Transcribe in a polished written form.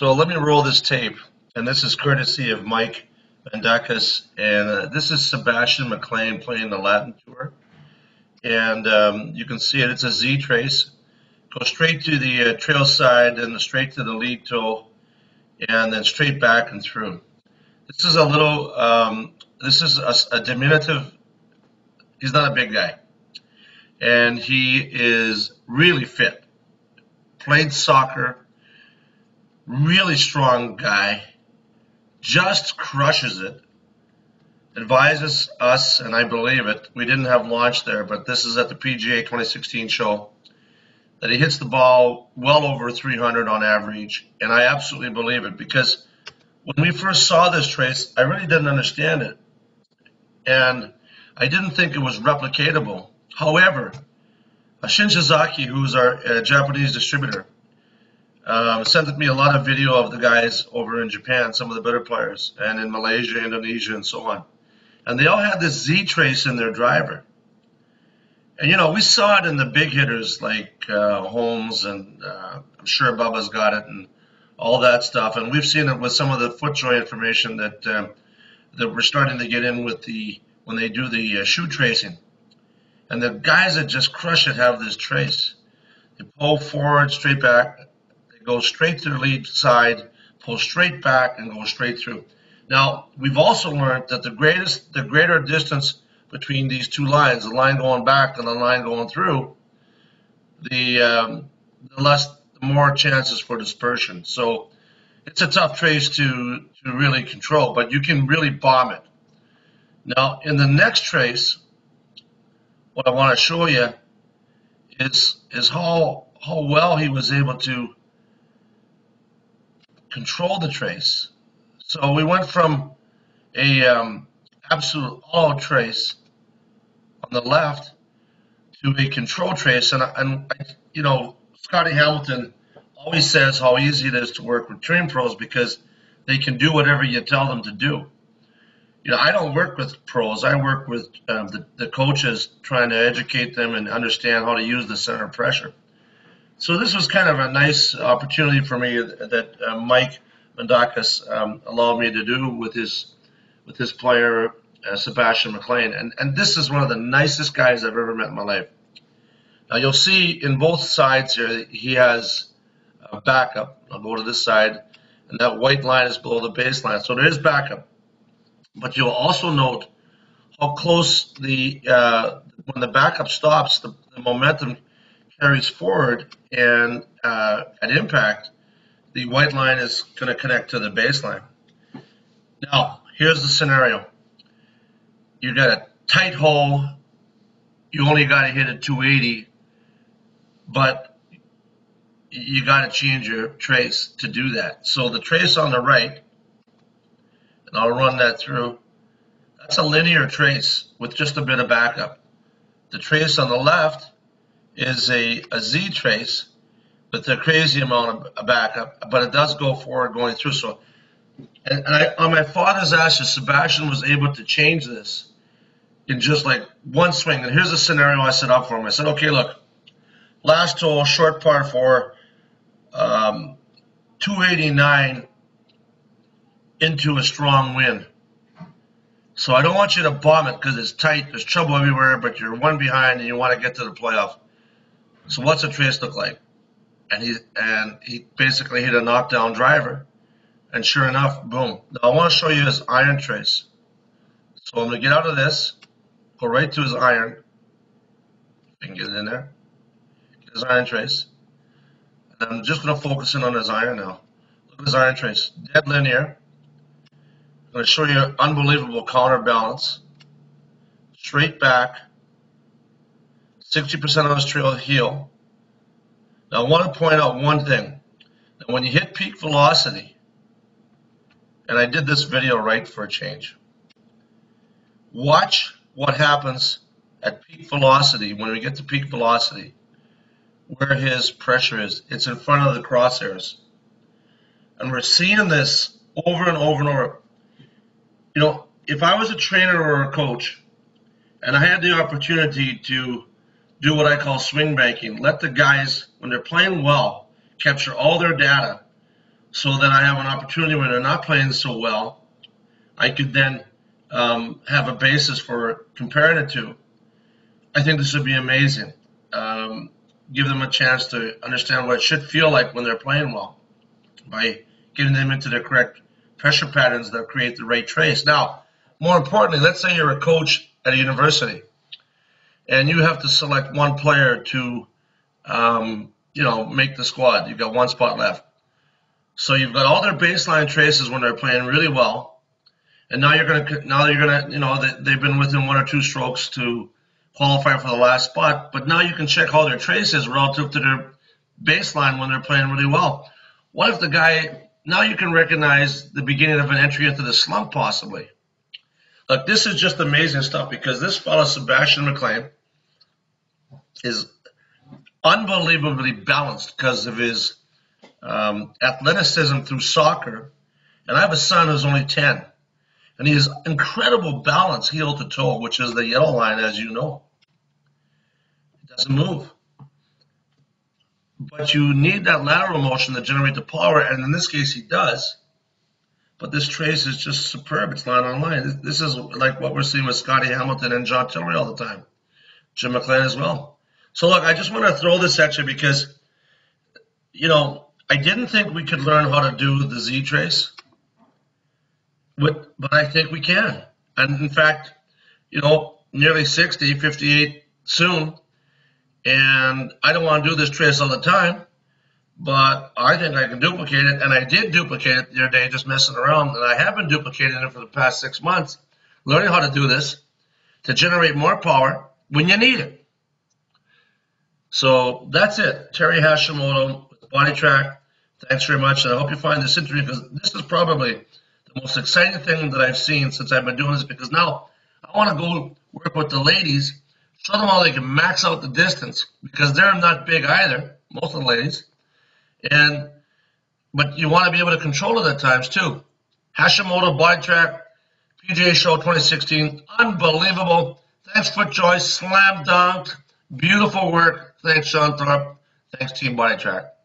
So let me roll this tape, and this is courtesy of Mike Mandakas, and this is Sebastian MacLean playing the Latin Tour. And you can see it, it's a Z trace. Go straight to the trail side, then straight to the lead toe, and then straight back and through. This is a little, this is a diminutive, he's not a big guy. And he is really fit. Played soccer, really strong guy, just crushes it. Advises us, and I believe it, we didn't have launch there, but this is at the PGA 2016 show, that he hits the ball well over 300 on average, and I absolutely believe it, because when we first saw this trace, I really didn't understand it, and I didn't think it was replicatable. However, Shinshizaki, who's our Japanese distributor, sent me a lot of video of the guys over in Japan, some of the better players, and in Malaysia, Indonesia, and so on. And they all had this Z trace in their driver. And, you know, we saw it in the big hitters like Holmes, and I'm sure Bubba's got it, and all that stuff. And we've seen it with some of the foot joint information that that we're starting to get in with when they do the shoe tracing. And the guys that just crush it have this trace. They pull forward, straight back. They go straight to the lead side, pull straight back, and go straight through. Now, we've also learned that the greater distance between these two lines, the line going back and the line going through, the more chances for dispersion. So it's a tough trace to really control, but you can really bomb it. Now, in the next trace, what I want to show you is how well he was able to control the trace. So we went from a absolute all trace on the left to a control trace, and you know, Scotty Hamilton always says how easy it is to work with train pros because they can do whatever you tell them to do. You know, I don't work with pros. I work with the coaches, trying to educate them and understand how to use the center of pressure. So this was kind of a nice opportunity for me that Mike Mandakas allowed me to do with his player Sebastian MacLean, and this is one of the nicest guys I've ever met in my life. Now you'll see in both sides here he has a backup. I'll go to this side, and that white line is below the baseline, so there is backup. But you'll also note how close when the backup stops, the momentum carries forward, and at impact, the white line is going to connect to the baseline. Now, here's the scenario. You got a tight hole. You only got to hit at 280, but you got to change your trace to do that. So the trace on the right, and I'll run that through, that's a linear trace with just a bit of backup. The trace on the left is a Z trace with a crazy amount of backup, but it does go forward going through. So, and on my father's ashes, Sebastian was able to change this in just like one swing. And here's a scenario I set up for him. I said, okay, look, last hole, short par 4, 289 into a strong wind. So I don't want you to bomb it because it's tight, there's trouble everywhere, but you're one behind and you want to get to the playoff. So what's the trace look like? And he basically hit a knockdown driver, and sure enough, boom. Now I want to show you his iron trace. So I'm going to get out of this, go right to his iron. If I can get it in there. Get his iron trace. And I'm just going to focus in on his iron now. Look at his iron trace. Dead linear. I'm going to show you unbelievable counterbalance. Straight back. 60% on his trail heel. Now I want to point out one thing. Now when you hit peak velocity, and I did this video right for a change, watch what happens at peak velocity when we get to peak velocity, where his pressure is. It's in front of the crosshairs. And we're seeing this over and over and over. You know, if I was a trainer or a coach, and I had the opportunity to do what I call swing banking, let the guys, when they're playing well, capture all their data so that I have an opportunity when they're not playing so well, I could then have a basis for comparing it to. I think this would be amazing. Give them a chance to understand what it should feel like when they're playing well by getting them into the correct pressure patterns that create the right trace. Now, more importantly, let's say you're a coach at a university and you have to select one player to, make the squad. You've got one spot left. So you've got all their baseline traces when they're playing really well, and now you're gonna, they've been within one or two strokes to qualify for the last spot. But now you can check all their traces relative to their baseline when they're playing really well. What if the guy, now you can recognize the beginning of an entry into the slump possibly. Look, this is just amazing stuff because this fellow, Sebastian MacLean, is unbelievably balanced because of his athleticism through soccer. And I have a son who's only 10. And he has incredible balance heel to toe, which is the yellow line, as you know. It doesn't move. But you need that lateral motion to generate the power, and in this case he does. But this trace is just superb. It's line on line. This is like what we're seeing with Scotty Hamilton and John Tillery all the time. Jim MacLean as well. So look, I just want to throw this at you because, I didn't think we could learn how to do the Z trace, but I think we can. And in fact, nearly 60, 58 soon, and I don't want to do this trace all the time, but I think I can duplicate it, and I did duplicate it the other day just messing around, and I have been duplicating it for the past 6 months, learning how to do this to generate more power when you need it. So that's it. Terry Hashimoto with BodiTrak. Thanks very much, and I hope you find this interesting because this is probably the most exciting thing that I've seen since I've been doing this, because now I want to go work with the ladies, show them how they can max out the distance because they're not big either, most of the ladies. But you want to be able to control it at times too. Hashimoto, BodiTrak, PGA Show 2016, unbelievable. Thanks, FootJoy, slam dunked, beautiful work. Thanks, Sean Thorpe. Thanks, Team BodiTrak.